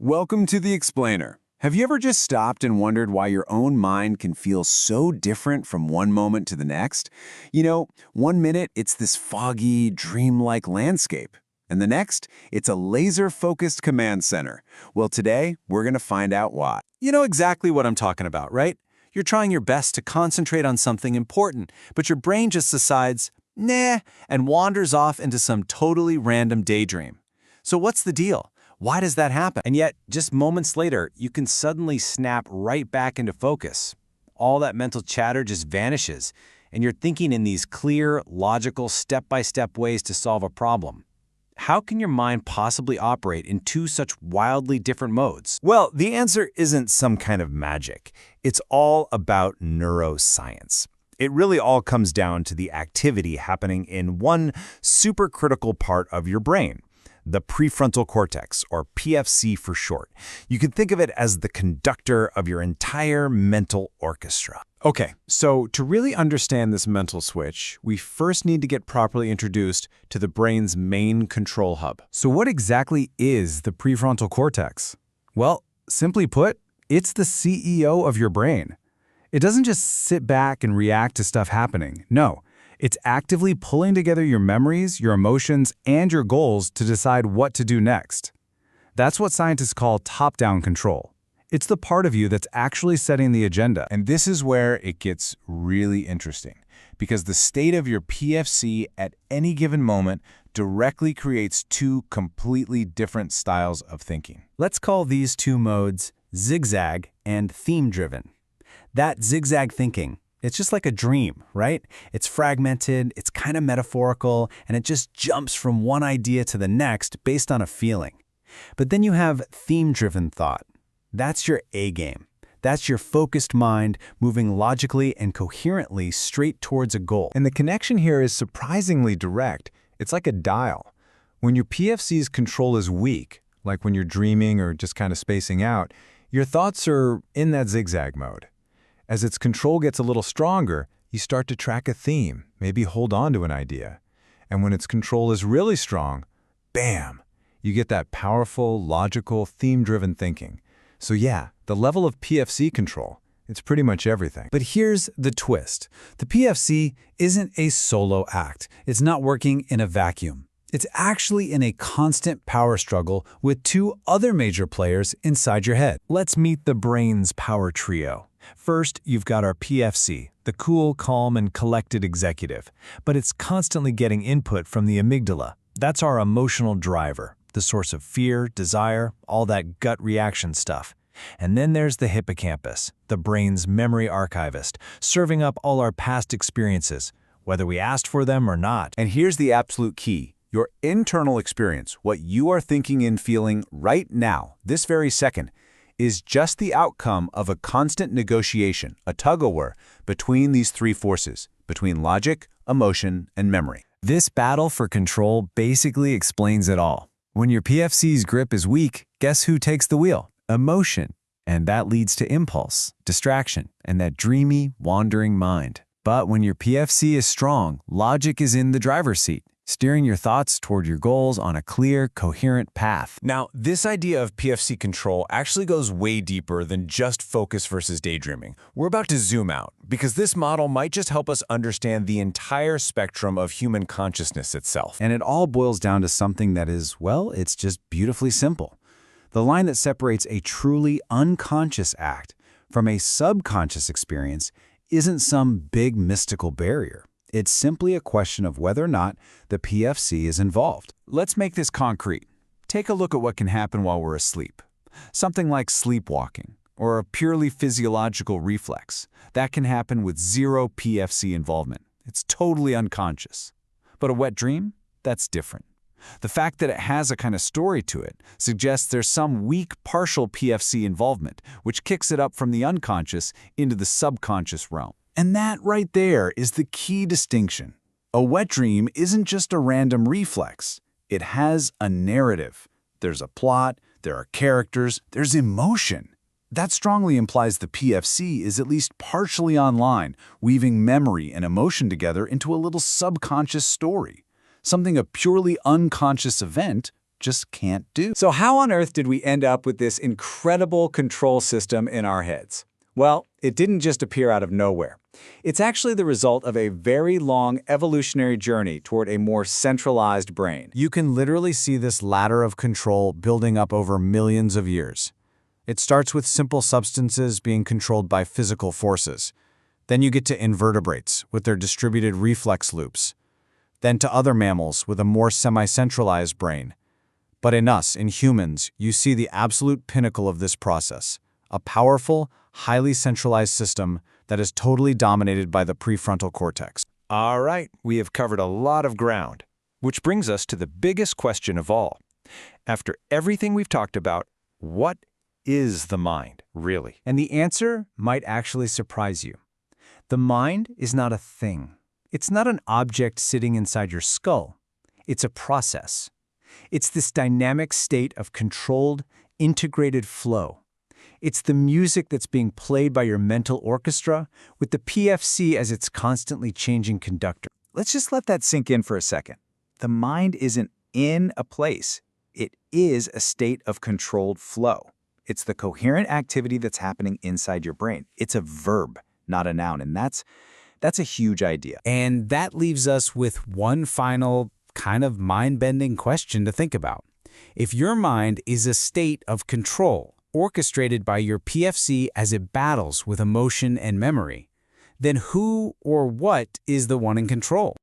Welcome to The Explainer. Have you ever just stopped and wondered why your own mind can feel so different from one moment to the next? One minute it's this foggy, dreamlike landscape, and the next, it's a laser-focused command center. Well, today, we're going to find out why. You know exactly what I'm talking about, right? You're trying your best to concentrate on something important, but your brain just decides, nah, and wanders off into some totally random daydream. So what's the deal? Why does that happen? And yet, just moments later, you can suddenly snap right back into focus. All that mental chatter just vanishes, and you're thinking in these clear, logical, step-by-step ways to solve a problem. How can your mind possibly operate in two such wildly different modes? Well, the answer isn't some kind of magic. It's all about neuroscience. It really all comes down to the activity happening in one supercritical part of your brain, the prefrontal cortex, or PFC for short. You can think of it as the conductor of your entire mental orchestra. Okay, so to really understand this mental switch, we first need to get properly introduced to the brain's main control hub. So what exactly is the prefrontal cortex? Well, simply put, it's the CEO of your brain. It doesn't just sit back and react to stuff happening. No, it's actively pulling together your memories, your emotions, and your goals to decide what to do next. That's what scientists call top-down control. It's the part of you that's actually setting the agenda. And this is where it gets really interesting, because the state of your PFC at any given moment directly creates two completely different styles of thinking. Let's call these two modes zigzag and theme-driven. That zigzag thinking, it's just like a dream, right? It's fragmented, it's kind of metaphorical, and it just jumps from one idea to the next based on a feeling. But then you have theme-driven thought. That's your A game. That's your focused mind moving logically and coherently straight towards a goal. And the connection here is surprisingly direct. It's like a dial. When your PFC's control is weak, like when you're dreaming or just kind of spacing out, your thoughts are in that zigzag mode. As its control gets a little stronger, you start to track a theme, maybe hold on to an idea. And when its control is really strong, bam, you get that powerful, logical, theme-driven thinking. So yeah, the level of PFC control, it's pretty much everything. But here's the twist. The PFC isn't a solo act. It's not working in a vacuum. It's actually in a constant power struggle with two other major players inside your head. Let's meet the brain's power trio. First, you've got our PFC, the cool, calm, and collected executive. But it's constantly getting input from the amygdala. That's our emotional driver, the source of fear, desire, all that gut reaction stuff. And then there's the hippocampus, the brain's memory archivist, serving up all our past experiences, whether we asked for them or not. And here's the absolute key. Your internal experience, what you are thinking and feeling right now, this very second, is just the outcome of a constant negotiation, a tug-of-war, between these three forces, between logic, emotion, and memory. This battle for control basically explains it all. When your PFC's grip is weak, guess who takes the wheel? Emotion. And that leads to impulse, distraction, and that dreamy, wandering mind. But when your PFC is strong, logic is in the driver's seat, steering your thoughts toward your goals on a clear, coherent path. Now, this idea of PFC control actually goes way deeper than just focus versus daydreaming. We're about to zoom out, because this model might just help us understand the entire spectrum of human consciousness itself. And it all boils down to something that is, well, it's just beautifully simple. The line that separates a truly unconscious act from a subconscious experience isn't some big mystical barrier. It's simply a question of whether or not the PFC is involved. Let's make this concrete. Take a look at what can happen while we're asleep. Something like sleepwalking, or a purely physiological reflex. That can happen with zero PFC involvement. It's totally unconscious. But a wet dream? That's different. The fact that it has a kind of story to it suggests there's some weak partial PFC involvement, which kicks it up from the unconscious into the subconscious realm. And that right there is the key distinction. A wet dream isn't just a random reflex. It has a narrative. There's a plot, there are characters, there's emotion. That strongly implies the PFC is at least partially online, weaving memory and emotion together into a little subconscious story. Something a purely unconscious event just can't do. So how on earth did we end up with this incredible control system in our heads? Well, it didn't just appear out of nowhere. It's actually the result of a very long evolutionary journey toward a more centralized brain. You can literally see this ladder of control building up over millions of years. It starts with simple substances being controlled by physical forces. Then you get to invertebrates with their distributed reflex loops. Then to other mammals with a more semi-centralized brain. But in us, in humans, you see the absolute pinnacle of this process, a powerful, highly centralized system that is totally dominated by the prefrontal cortex. All right, we have covered a lot of ground, which brings us to the biggest question of all. After everything we've talked about, what is the mind, really? And the answer might actually surprise you. The mind is not a thing. It's not an object sitting inside your skull. It's a process. It's this dynamic state of controlled, integrated flow. It's the music that's being played by your mental orchestra with the PFC as its constantly changing conductor. Let's just let that sink in for a second. The mind isn't in a place. It is a state of controlled flow. It's the coherent activity that's happening inside your brain. It's a verb, not a noun, and that's a huge idea. And that leaves us with one final kind of mind-bending question to think about. If your mind is a state of control, orchestrated by your PFC as it battles with emotion and memory, then who or what is the one in control?